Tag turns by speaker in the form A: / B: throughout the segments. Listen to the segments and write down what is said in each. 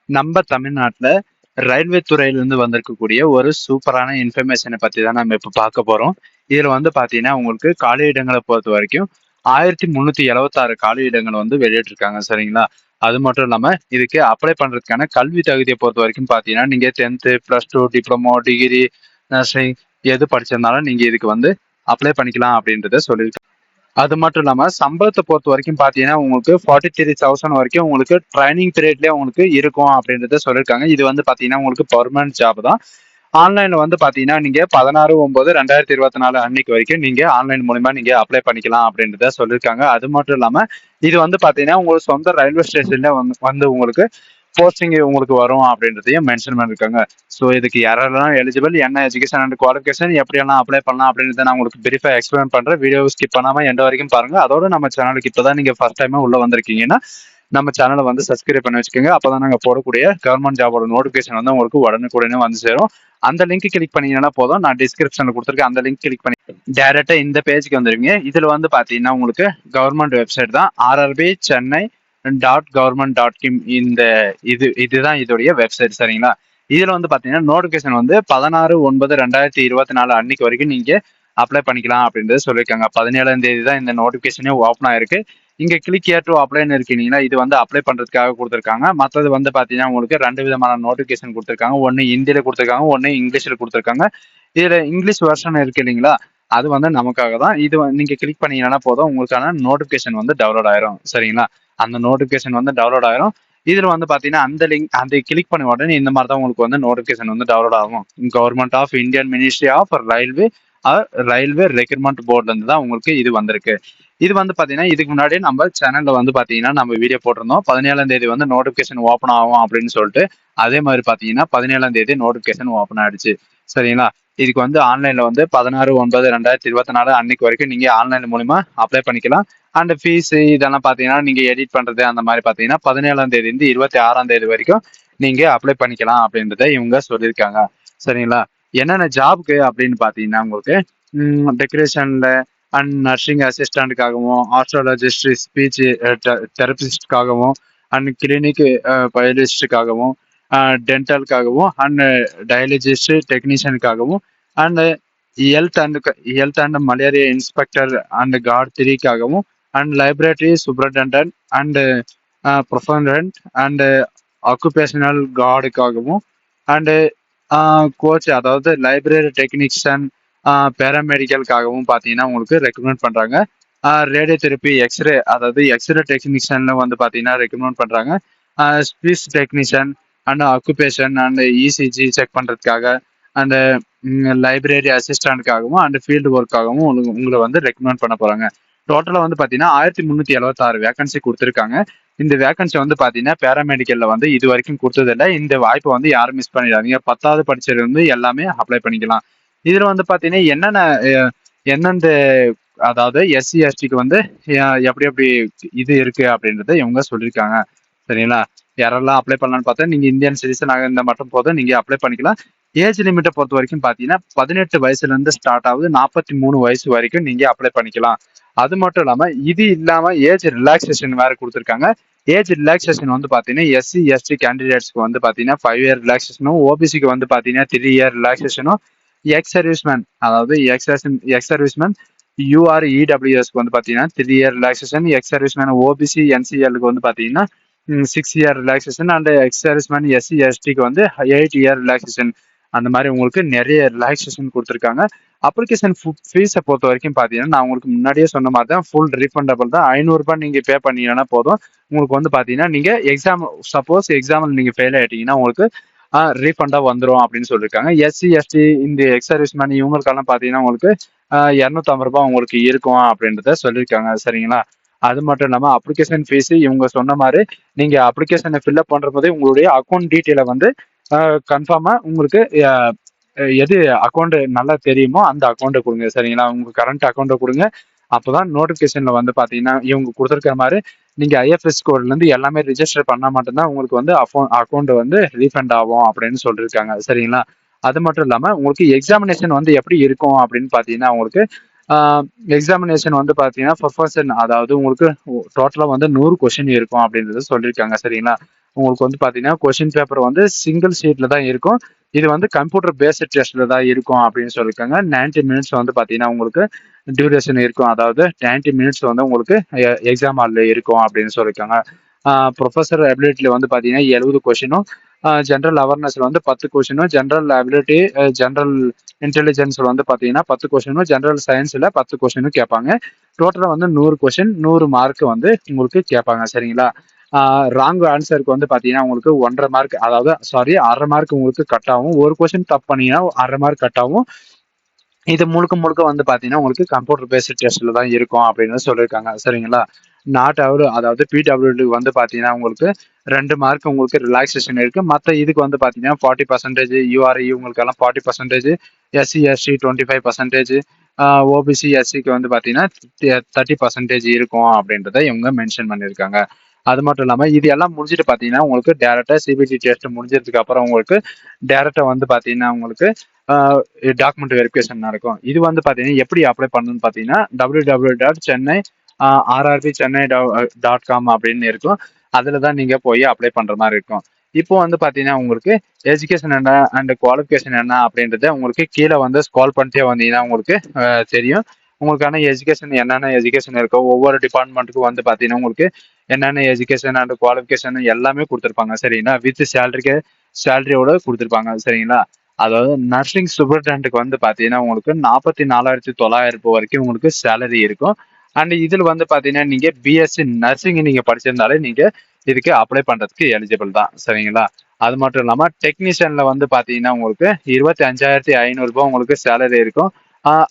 A: நம்ம தமிழ்நாட்டுல ரயில்வே துறையிலிருந்து வந்திருக்கக்கூடிய ஒரு சூப்பரான இன்ஃபர்மேஷனை பத்தி தான் நம்ம இப்ப பார்க்க போறோம். இதுல வந்து பாத்தீங்கன்னா உங்களுக்கு காலியிடங்களை பொறுத்த வரைக்கும் 1376 காலியிடங்கள் வந்து வெளியிட்டிருக்காங்க. சரிங்களா? அது மட்டும் இல்லாம இதுக்கு அப்ளை பண்றதுக்கான கல்வி தகுதியை பொறுத்த வரைக்கும் பாத்தீங்கன்னா நீங்க 10th +2 டிப்ளமோ டிகிரி நர்சிங் எது படிச்சிருந்தாலும் நீங்க இதுக்கு வந்து அப்ளை பண்ணிக்கலாம் அப்படின்றத சொல்லியிருக்காங்க. அது மட்டும் இல்லாம சம்பளத்தை பொறுத்த வரைக்கும் பாத்தீங்கன்னா உங்களுக்கு 43,000 வரைக்கும் உங்களுக்கு ட்ரைனிங் பீரியட்லயே உங்களுக்கு இருக்கும் அப்படின்றத சொல்லியிருக்காங்க. இது வந்து பாத்தீங்கன்னா உங்களுக்கு பர்மனன்ட் ஜாப் தான். ஆன்லைன்ல வந்து பாத்தீங்கன்னா நீங்க 16/9/2024 அன்னைக்கு வரைக்கும் நீங்க ஆன்லைன் மூலமா நீங்க அப்ளை பண்ணிக்கலாம் அப்படின்றத சொல்லியிருக்காங்க. அது மட்டும் இல்லாம இது வந்து பாத்தீங்கன்னா உங்களுக்கு சொந்த ரயில்வே ஸ்டேஷன்ல வந்து உங்களுக்கு போஸ்டிங் உங்களுக்கு வரும் அப்படின்றதையும் மென்ஷன் பண்ணிருக்காங்க. ஸோ இதுக்கு யாரெல்லாம் எலிஜிபிள், என்ன எஜுகேஷன் அண்ட் குவாலிஃபிகேஷன், எப்படியெல்லாம் அப்ளை பண்ணலாம் அப்படின்றத நான் உங்களுக்கு பிரீஃபா எக்ஸ்பிளைன் பண்றேன். வீடியோ ஸ்கிப் பண்ணாம எண்ட் வரைக்கும் பாருங்க. அதோட நம்ம சேனலுக்கு இப்பதான் நீங்க ஃபர்ஸ்ட் டைம் உள்ள வந்திருக்கீங்கன்னா நம்ம சேனலை வந்து சப்ஸ்கிரைப் பண்ணி வச்சுக்கோங்க. அப்பதான் நாங்க போடக்கூடிய கவர்மெண்ட் ஜாபோட நோட்டிபிகேஷன் வந்து உங்களுக்கு உடனுக்குடனே வந்து சேரும். அந்த லிங்க் கிளிக் பண்ணீங்கன்னா போதும். நான் டிஸ்கிரிப்ஷன்ல கொடுத்துருக்கேன். அந்த லிங்க் கிளிக் பண்ணி டைரக்டா இந்த பேஜுக்கு வந்துருவீங்க. இதுல வந்து பாத்தீங்கன்னா உங்களுக்கு கவர்மெண்ட் வெப்சைட் தான் RRB சென்னை .government.in. இந்த இதுதான் இதோடைய வெப்சைட். சரிங்களா? இதுல வந்து பாத்தீங்கன்னா நோட்டிபிகேஷன் வந்து 16/9/2024 அன்னைக்கு வரைக்கும் நீங்க அப்ளை பண்ணிக்கலாம் அப்படின்றது சொல்லியிருக்காங்க. 17ஆம் தேதி தான் இந்த நோட்டிபிகேஷனே ஓப்பன் ஆயிருக்கு. இங்க கிளிக் ஹியர் டு அப்ளைன்னு இருக்கீங்களா, இது வந்து அப்ளை பண்றதுக்காக கொடுத்துருக்காங்க. மற்றது வந்து பாத்தீங்கன்னா உங்களுக்கு 2 விதமான நோட்டிபிகேஷன் கொடுத்துருக்காங்க. ஒன்னு ஹிந்தியில கொடுத்துருக்காங்க, ஒன்னு இங்கிலீஷ்ல கொடுத்துருக்காங்க. இதுல இங்கிலீஷ் வெர்ஷன் இருக்கு இல்லைங்களா, அது வந்து நமக்காக தான். இது நீங்க கிளிக் பண்ணீங்கன்னா போதும் உங்களுக்கான நோட்டிபிகேஷன் வந்து டவுன்லோட் ஆயிரும். சரிங்களா? அந்த நோட்டிபிகேஷன் வந்து டவுன்லோட் ஆயிரும். இதுல வந்து பாத்தீங்கன்னா அந்த லிங்க் அந்த கிளிக் பண்ண உடனே இந்த மாதிரி தான் உங்களுக்கு வந்து நோட்டிபிகேஷன் வந்து டவுன்லோட் ஆகும். Government of Indian ministry of railway recruitment போர்ட்ல இருந்து தான் உங்களுக்கு இது வந்திருக்கு. இது வந்து பாத்தீங்கன்னா இதுக்கு முன்னாடி நம்ம சேனல்ல வந்து பாத்தீங்கன்னா நம்ம வீடியோ போட்டிருந்தோம். 17ஆம் தேதி வந்து நோட்டிபிகேஷன் ஓப்பன் ஆகும் அப்படின்னு சொல்லிட்டு. அதே மாதிரி பாத்தீங்கன்னா 17ஆம் தேதி நோட்டிபிகேஷன் ஓப்பன் ஆயிடுச்சு. சரிங்களா? இதுக்கு வந்து ஆன்லைன்ல வந்து 16/9/2024 அன்னைக்கு வரைக்கும் நீங்க ஆன்லைன் மூலமா அப்ளை பண்ணிக்கலாம். அண்ட் ஃபீஸ் இதெல்லாம் பாத்தீங்கன்னா நீங்க எடிட் பண்றது அந்த மாதிரி பாத்தீங்கன்னா 17ஆம் தேதி இருந்து 26ஆம் தேதி வரைக்கும் நீங்க அப்ளை பண்ணிக்கலாம் அப்படின்றத இவங்க சொல்லியிருக்காங்க. சரிங்களா? என்னென்ன ஜாப்க்கு அப்படின்னு பாத்தீங்கன்னா உங்களுக்கு டெக்கரேஷன்ல அண்ட் நர்சிங் அசிஸ்டன்ட்காகவும், ஆஸ்ட்ராலஜிஸ்ட், ஸ்பீச் தெரபிஸ்ட்காகவும், அண்ட் கிளினிக் பயாலஜிஸ்டுக்காகவும், டென்டலுக்காகவும், அண்ட் டயாலஜிஸ்ட் டெக்னீஷியனுக்காகவும், and health and malaria inspector and கார்ட் 3க்காகவும், அண்ட் லைப்ரரி சூப்பரண்டன்ட் அண்ட் ப்ரொஃபரண்ட் அண்ட் ஆக்குபேஷனல் கார்டுக்காகவும், அண்ட் கோச் அதாவது லைப்ரரி டெக்னீஷியன் பேராமெடிக்கலுக்காகவும் பார்த்தீங்கன்னா உங்களுக்கு ரெக்கமெண்ட் பண்ணுறாங்க. ரேடியோ தெரப்பி எக்ஸ்ரே அதாவது எக்ஸ்ரே டெக்னீஷியன்ல வந்து பார்த்தீங்கன்னா ரெக்கமெண்ட் பண்ணுறாங்க. Speech technician and occupation and ECG check பண்ணுறதுக்காக அந்த லைப்ரரி அசிஸ்டண்ட்காகவும் அண்ட் ஃபீல்டு ஒர்க்காகவும் உங்களை வந்து ரெக்கமெண்ட் பண்ண போகிறாங்க. டோட்டலாக வந்து பார்த்தீங்கன்னா 1376 வேகன்சி கொடுத்துருக்காங்க. இந்த வேகன்சி வந்து பார்த்தீங்கன்னா பேராமெடிக்கல்ல வந்து இது வரைக்கும் கொடுத்ததில்லை. இந்த வாய்ப்பை வந்து யாரும் மிஸ் பண்ணிடாதீங்க. 10வது படிச்சது வந்து எல்லாமே அப்ளை பண்ணிக்கலாம். இதுல வந்து பாத்தீங்கன்னா எந்தெந்த அதாவது SC STக்கு வந்து எப்படி எப்படி இது இருக்கு அப்படின்றத இவங்க சொல்லியிருக்காங்க. சரிங்களா? யாரெல்லாம் அப்ளை பண்ணலாம்னு பார்த்தா நீங்க இந்தியன் சிட்டிசன் ஆக இருந்தா மட்டும் போதும், நீங்க அப்ளை பண்ணிக்கலாம். ஏஜ் லிமிட்டை பொறுத்த வரைக்கும் பாத்தீங்கன்னா 18 வயசுல இருந்து ஸ்டார்ட் ஆகுது. 43 வயசு வரைக்கும் நீங்க அப்ளை பண்ணிக்கலாம். அது மட்டும் இல்லாம இது இல்லாம ஏஜ் ரிலாக்ஸேஷன் வேற கொடுத்துருக்காங்க. ஏஜ் ரிலாக்ஸேஷன் வந்து பாத்தீங்கன்னா SC ST கேண்டிடேட்ஸ்க்கு வந்து பாத்தீங்கன்னா 5 இயர் ரிலாக்ஸேஷனும், OBCக்கு வந்து பாத்தீங்கன்னா 3 இயர் ரிலாக்ஸேஷனும், எக்ஸ் சர்வீஸ்மேன் அதாவது எக்ஸ் சர்வீஸ்மேன் UREWSக்கு வந்து பாத்தீங்கன்னா 3 year relaxation, X serviceman OBC NCLக்கு வந்து பாத்தீங்கன்னா 6 year relaxation, and X serviceman SC STக்கு வந்து 8 இயர் ரிலாக்ஸேஷன். அந்த மாதிரி உங்களுக்கு நிறைய ரிலாக்ஸேஷன் கொடுத்துருக்காங்க. அப்ளிகேஷன் ஃபீஸை பொறுத்த வரைக்கும் பாத்தீங்கன்னா நான் உங்களுக்கு முன்னாடியே சொன்ன மாதிரி தான் ஃபுல் ரீஃபண்டபிள் தான். 500 ரூபாய் நீங்க பே பண்ணீங்கன்னா போதும். உங்களுக்கு வந்து பாத்தீங்கன்னா நீங்க சப்போஸ் எக்ஸாம்ல நீங்க ஃபெயில் ஆயிட்டீங்கன்னா உங்களுக்கு ரீஃபண்டா வந்துடும் அப்படின்னு சொல்லியிருக்காங்க. SC ST இந்த எக்ஸ் சர்வீஸ்மேன் இவங்களுக்கெல்லாம் பாத்தீங்கன்னா உங்களுக்கு 250 ரூபாய் உங்களுக்கு இருக்கும் அப்படின்றத சொல்லியிருக்காங்க. சரிங்களா? அது மட்டும் இல்லாம அப்ளிகேஷன் ஃபீஸ் இவங்க சொன்ன மாதிரி நீங்க அப்ளிகேஷனை ஃபில்அப் பண்ற போதே உங்களுடைய அக்கௌண்ட் டீட்டெயிலை வந்து கன்ஃபார்மா உங்களுக்கு எது அக்கௌண்ட் நல்லா தெரியுமோ அந்த அக்கௌண்ட்டை கொடுங்க. சரிங்களா? உங்க கரண்ட் அக்கௌண்ட்டை கொடுங்க. அப்போதான் நோட்டிபிகேஷன்ல வந்து பாத்தீங்கன்னா இவங்க கொடுத்துருக்கிற மாதிரி நீங்க IFS கோட்ல இருந்து எல்லாமே ரிஜிஸ்டர் பண்ணா மட்டும்தான் உங்களுக்கு வந்து அக்கௌண்ட் வந்து ரீஃபண்ட் ஆகும் அப்படின்னு சொல்லியிருக்காங்க. சரிங்களா? அது மட்டும் இல்லாம உங்களுக்கு எக்ஸாமினேஷன் வந்து எப்படி இருக்கும் அப்படின்னு பாத்தீங்கன்னா உங்களுக்கு எக்ஸாமினேஷன் வந்து பாத்தீங்கன்னா ப்ரொஃபஷன் அதாவது உங்களுக்கு டோட்டலா வந்து 100 கொஸ்டின் இருக்கும் அப்படின்றத சொல்லியிருக்காங்க. சரிங்களா? உங்களுக்கு வந்து பாத்தீங்கன்னா கொஸ்டின் பேப்பர் வந்து சிங்கிள் ஷீட்ல தான் இருக்கும். இது வந்து கம்ப்யூட்டர் பேஸ்ட் டெஸ்ட்ல தான் இருக்கும் அப்படின்னு சொல்லியிருக்காங்க. 90 மினிட்ஸ் வந்து பாத்தீங்கன்னா உங்களுக்கு டியூரேஷன் இருக்கும். அதாவது 90 மினிட்ஸ் வந்து உங்களுக்கு எக்ஸாம் ஹால்ல இருக்கும் அப்படின்னு சொல்லியிருக்காங்க. ப்ரொஃபஸர் அபிலிட்டில வந்து பாத்தீங்கன்னா 70 கொஸ்டினும், ஜென்ரல் அவேர்னஸ்ல வந்து 10 கொஸ்டினும், ஜென்ரல் அபிலிட்டி, ஜென்ரல் இன்டெலிஜென்ஸ்ல வந்து பாத்தீங்கன்னா 10 கொஸ்டினும், ஜென்ரல் சயின்ஸ்ல 10 கொஸ்டினும் கேட்பாங்க. டோட்டலா வந்து 100 கொஸ்டின், 100 மார்க் வந்து உங்களுக்கு கேட்பாங்க. சரிங்களா? ராங் ஆன்சருக்கு வந்து பாத்தீங்கன்னா உங்களுக்கு 1.5 மார்க், அதாவது சாரி 1/2 மார்க் உங்களுக்கு கட் ஆகும். ஒரு கொஸ்டின் தப்பு பண்ணீங்கன்னா 1/2 மார்க் கட் ஆகும். இது முழுக்க முழுக்க வந்து பாத்தீங்கன்னா உங்களுக்கு கம்ப்யூட்டர் பேஸ்ட் டெஸ்ட்ல தான் இருக்கும் அப்படின்னு சொல்லியிருக்காங்க. சரிங்களா? நாட் அவுட், அதாவது பிடபிள்யூ வந்து பாத்தீங்கன்னா உங்களுக்கு 2 மார்க் உங்களுக்கு ரிலாக்ஸேஷன் இருக்கு. மத்த இதுக்கு வந்து பாத்தீங்கன்னா 40%, யூஆர்இ உங்களுக்கு எல்லாம் 40%, எஸ்சி எஸ்டி 25%, ஓபிசி எஸ்சிக்கு வந்து பாத்தீங்கன்னா 30% இருக்கும் அப்படின்றத இவங்க மென்ஷன் பண்ணியிருக்காங்க. அது மட்டும் இல்லாம இது எல்லாம் முடிஞ்சுட்டு பாத்தீங்கன்னா உங்களுக்கு டேரக்டா சிபிடி டெஸ்ட் முடிஞ்சதுக்கு அப்புறம் உங்களுக்கு டேரக்டா வந்து பாத்தீங்கன்னா உங்களுக்கு டாக்குமெண்ட் வெரிஃபிகேஷன் நடக்கும். இது வந்து பாத்தீங்கன்னா எப்படி அப்ளை பண்ணணும்னு பாத்தீங்கன்னா www.chennai RRB chennai.com அப்படின்னு இருக்கும். அதுல தான் நீங்க போய் அப்ளை பண்ற மாதிரி இருக்கும். இப்போ வந்து பாத்தீங்கன்னா உங்களுக்கு எஜுகேஷன் என்ன அண்ட் குவாலிஃபிகேஷன் என்ன அப்படின்றத உங்களுக்கு கீழே வந்து ஸ்கால் பண்ணிட்டே வந்தீங்கன்னா உங்களுக்கு தெரியும். உங்களுக்கான எஜுகேஷன் என்னென்ன எஜுகேஷன் இருக்கோ ஒவ்வொரு டிபார்ட்மெண்ட்டுக்கும் வந்து பாத்தீங்கன்னா உங்களுக்கு என்னென்ன எஜுகேஷன் அண்ட் குவாலிஃபிகேஷன் எல்லாமே கொடுத்துருப்பாங்க. சரிங்களா? வித் சேலரியோட கொடுத்துருப்பாங்க. சரிங்களா? அதாவது நர்சிங் சூப்பர்டென்ட்டுக்கு வந்து பாத்தீங்கன்னா உங்களுக்கு 44,900 வரைக்கும் உங்களுக்கு சேலரி இருக்கும். அண்ட் இதுல வந்து பாத்தீங்கன்னா நீங்க பிஎஸ்சி நர்சிங் நீங்க படிச்சிருந்தாலே நீங்க இதுக்கு அப்ளை பண்றதுக்கு எலிஜிபிள் தான். சரிங்களா? அது மட்டும் இல்லாம டெக்னீஷியன்ல வந்து பாத்தீங்கன்னா உங்களுக்கு 25,500 உங்களுக்கு சேலரி இருக்கும்.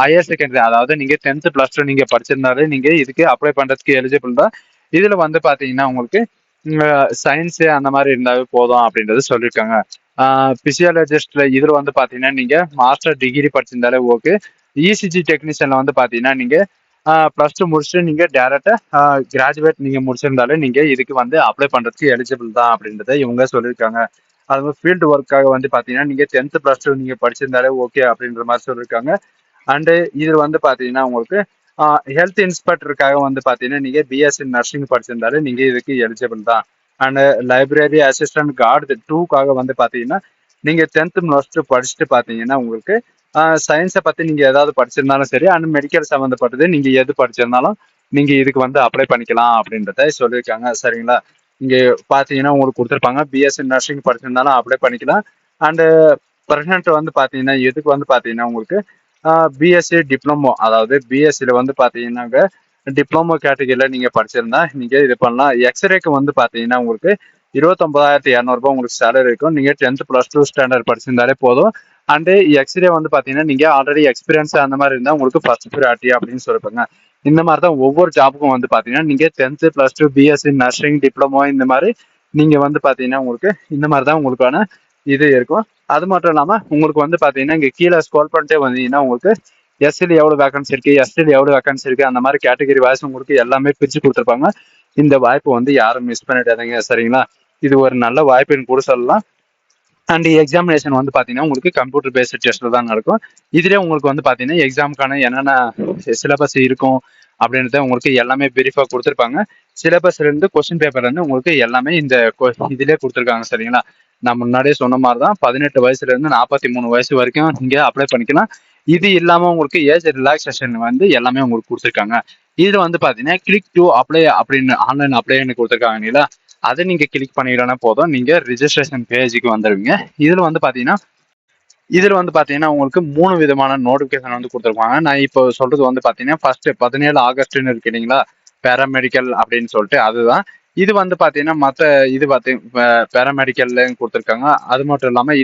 A: ஹையர் செகண்டரி, அதாவது நீங்க 10th +2 நீங்க படிச்சிருந்தாலே நீங்க இதுக்கு அப்ளை பண்றதுக்கு எலிஜிபிள் தான். இதுல வந்து பாத்தீங்கன்னா உங்களுக்கு சயின்ஸ் அந்த மாதிரி இருந்தாவே போதும் அப்படின்றது சொல்லியிருக்காங்க. பிசியாலஜிஸ்ட்ல இதுல வந்து பாத்தீங்கன்னா நீங்க மாஸ்டர் டிகிரி படிச்சிருந்தாலே ஓகே. இசிஜி டெக்னீஷியன்ல வந்து பாத்தீங்கன்னா நீங்க +2 முடிச்சுட்டு நீங்க டேரக்டா கிராஜுவேட் நீங்க முடிச்சிருந்தாலே நீங்க இதுக்கு வந்து அப்ளை பண்றதுக்கு எலிஜிபிள் தான் அப்படின்றத இவங்க சொல்லியிருக்காங்க. அது ஃபீல்டு ஒர்க்காக வந்து பாத்தீங்கன்னா நீங்க 10th +2 நீங்க படிச்சிருந்தாலே ஓகே அப்படின்ற மாதிரி சொல்லியிருக்காங்க. அண்டு இது வந்து பாத்தீங்கன்னா உங்களுக்கு ஹெல்த் இன்ஸ்பெக்டருக்காக வந்து பாத்தீங்கன்னா நீங்க பிஎஸ்சி நர்சிங் படிச்சிருந்தாலே நீங்க இதுக்கு எலிஜிபிள் தான். அண்ட் லைப்ரரி அசிஸ்டன்ட் கார்டு 2க்காக வந்து பாத்தீங்கன்னா நீங்க 10th +2 படிச்சுட்டு பாத்தீங்கன்னா உங்களுக்கு சயின்ஸை பத்தி நீங்க ஏதாவது படிச்சிருந்தாலும் சரி, அண்ட் மெடிக்கல் சம்மந்தப்பட்டது நீங்க எது படிச்சிருந்தாலும் நீங்க இதுக்கு வந்து அப்ளை பண்ணிக்கலாம் அப்படின்றத சொல்லியிருக்காங்க. சரிங்களா? இங்க பாத்தீங்கன்னா உங்களுக்கு கொடுத்துருப்பாங்க பிஎஸ்சி நர்சிங் படிச்சிருந்தாலும் அப்ளை பண்ணிக்கலாம். அண்டு ப்ரெசன்ட் வந்து பாத்தீங்கன்னா எதுக்கு வந்து பாத்தீங்கன்னா உங்களுக்கு பிஎஸ்சி டிப்ளமோ, அதாவது பிஎஸ்சியில் வந்து பார்த்தீங்கன்னாக்க டிப்ளமோ கேட்டகரியில நீங்கள் படிச்சிருந்தா நீங்கள் இது பண்ணலாம். எக்ஸ்ரேக்கு வந்து பார்த்தீங்கன்னா உங்களுக்கு 29,200 உங்களுக்கு சேலரி இருக்கும். நீங்கள் 10th +2 ஸ்டாண்டர்ட் படிச்சிருந்தாலே போதும். அண்டு எக்ஸ்ரே வந்து பார்த்தீங்கன்னா நீங்கள் ஆல்ரெடி எக்ஸ்பீரியன்ஸ் அந்த மாதிரி இருந்தால் உங்களுக்கு ஃபர்ஸ்ட் ப்ரியாரிட்டி அப்படின்னு சொல்லிருப்பாங்க. இந்த மாதிரி தான் ஒவ்வொரு ஜாப்புக்கும் வந்து பார்த்தீங்கன்னா நீங்கள் 10th +2 பிஎஸ்சி நர்சிங் டிப்ளமோ இந்த மாதிரி நீங்கள் வந்து பார்த்தீங்கன்னா உங்களுக்கு இந்த மாதிரி தான் உங்களுக்கான இது இருக்கும். அது மட்டும் இல்லாம உங்களுக்கு வந்து பாத்தீங்கன்னா இங்க கீழே ஸ்க்ரோல் பண்ணிட்டே வந்தீங்கன்னா உங்களுக்கு எஸ்சில எவ்வளவு வேகன்சி இருக்கு, எஸ்டில எவ்வளவு வேகன்சி இருக்கு, அந்த மாதிரி கேட்டகரி வாய்ஸ் உங்களுக்கு எல்லாமே பிரிச்சு கொடுத்துருப்பாங்க. இந்த வாய்ப்பு வந்து யாரும் மிஸ் பண்ணிடாதீங்க. சரிங்களா? இது ஒரு நல்ல வாய்ப்புன்னு கூட சொல்லலாம். அண்ட் எக்ஸாமினேஷன் வந்து பாத்தீங்கன்னா உங்களுக்கு கம்ப்யூட்டர் பேஸ்ட் டெஸ்ட்ல தான் நடக்கும். இதுலயே உங்களுக்கு வந்து பாத்தீங்கன்னா எக்ஸாமுக்கான என்னென்ன சிலபஸ் இருக்கும் அப்படின்றத உங்களுக்கு எல்லாமே பிரீஃபா கொடுத்துருப்பாங்க. சிலபஸ்ல இருந்து கொஸ்டின் பேப்பர்ல இருந்து உங்களுக்கு எல்லாமே இந்த இதுலயே கொடுத்துருக்காங்க. சரிங்களா? நான் முன்னாடியே சொன்ன மாதிரி தான் 18 வயசுல இருந்து 43 வயசு வரைக்கும் நீங்க அப்ளை பண்ணிக்கலாம். இது இல்லாம உங்களுக்கு ஏஜ் ரிலாக்ஸேஷன் வந்து எல்லாமே உங்களுக்கு கொடுத்துருக்காங்க. இதுல வந்து பாத்தீங்கன்னா கிளிக் டு அப்ளை அப்படின்னு ஆன்லைன் அப்ளைன்னு கொடுத்துருக்காங்க இல்லையா? அதை நீங்க கிளிக் பண்ணிடனா போதும், நீங்க ரிஜிஸ்ட்ரேஷன் பேஜுக்கு வந்துடுவீங்க. இதுல வந்து பாத்தீங்கன்னா உங்களுக்கு 3 விதமான நோட்டிபிகேஷன் வந்து கொடுத்துருப்பாங்க. நான் இப்போ சொல்றது வந்து பாத்தீங்கன்னா ஃபர்ஸ்ட் 17 ஆகஸ்ட்னு இருக்கு இல்லைங்களா, பேராமெடிக்கல் அப்படின்னு சொல்லிட்டு அதுதான். இது வந்து பாத்தீங்கன்னா மத்த இது பேராமெடிக்கல்ல கொடுத்துருக்காங்க. அது மட்டும் இல்லாம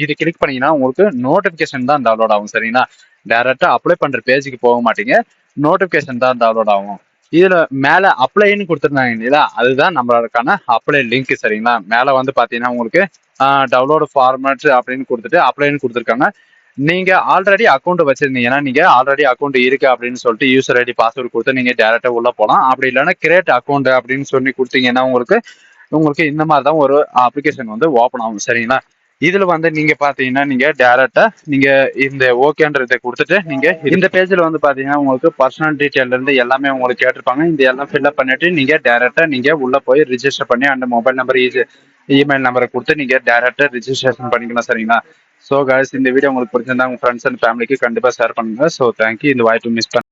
A: இது கிளிக் பண்ணீங்கன்னா உங்களுக்கு நோட்டிபிகேஷன் தான் டவுன்லோட் ஆகும். சரிங்களா? டைரக்டா அப்ளை பண்ற பேஜுக்கு போக மாட்டீங்க, நோட்டிபிகேஷன் தான் டவுன்லோட் ஆகும். இதுல மேல அப்ளைன்னு கொடுத்துருந்தாங்க இல்லையா, அதுதான் நம்மளுக்கான அப்ளை லிங்க். சரிங்களா? மேல வந்து பாத்தீங்கன்னா உங்களுக்கு டவுன்லோடு ஃபார்மேட் அப்படின்னு கொடுத்துட்டு அப்ளைன்னு கொடுத்துருக்காங்க. நீங்க ஆல்ரெடி அக்கௌண்ட் வச்சிருந்தீங்கன்னா நீங்க ஆல்ரெடி அக்கௌண்ட் இருக்கு அப்படின்னு சொல்லிட்டு யூசர் ஐடி பாஸ்வேர்டு கொடுத்து நீங்க டேரக்டா உள்ள போகலாம். அப்படி இல்லைன்னா கிரியேட் அக்கௌண்ட் அப்படின்னு சொல்லி கொடுத்தீங்கன்னா உங்களுக்கு இந்த மாதிரி தான் ஒரு அப்ளிகேஷன் வந்து ஓப்பன் ஆகும். சரிங்களா? இதுல வந்து நீங்க பாத்தீங்கன்னா நீங்க டேரக்டா நீங்க இந்த ஓகேன்றதை கொடுத்துட்டு நீங்க இந்த பேஜ்ல வந்து பாத்தீங்கன்னா உங்களுக்கு பர்சனல் டீடைல்ல இருந்து எல்லாமே உங்களுக்கு கேட்டிருப்பாங்க. இந்த எல்லாம் ஃபில்அப் பண்ணிட்டு நீங்க டேரக்டா நீங்க உள்ள போய் ரிஜிஸ்டர் பண்ணி அந்த மொபைல் நம்பர் இமெயில் நம்பரை கொடுத்து நீங்க டைரக்டா ரிஜிஸ்ட்ரேஷன் பண்ணிக்கலாம். சரிங்களா? ஸோ காய்ஸ், இந்த வீடியோ உங்களுக்கு பிடிச்சிருந்தா உங்க ஃப்ரெண்ட்ஸ் அண்ட் ஃபேமிலிக்கு கண்டிப்பா ஷேர் பண்ணுங்க. So thank you. இந்த வாய்ப்பு மிஸ் பண்ண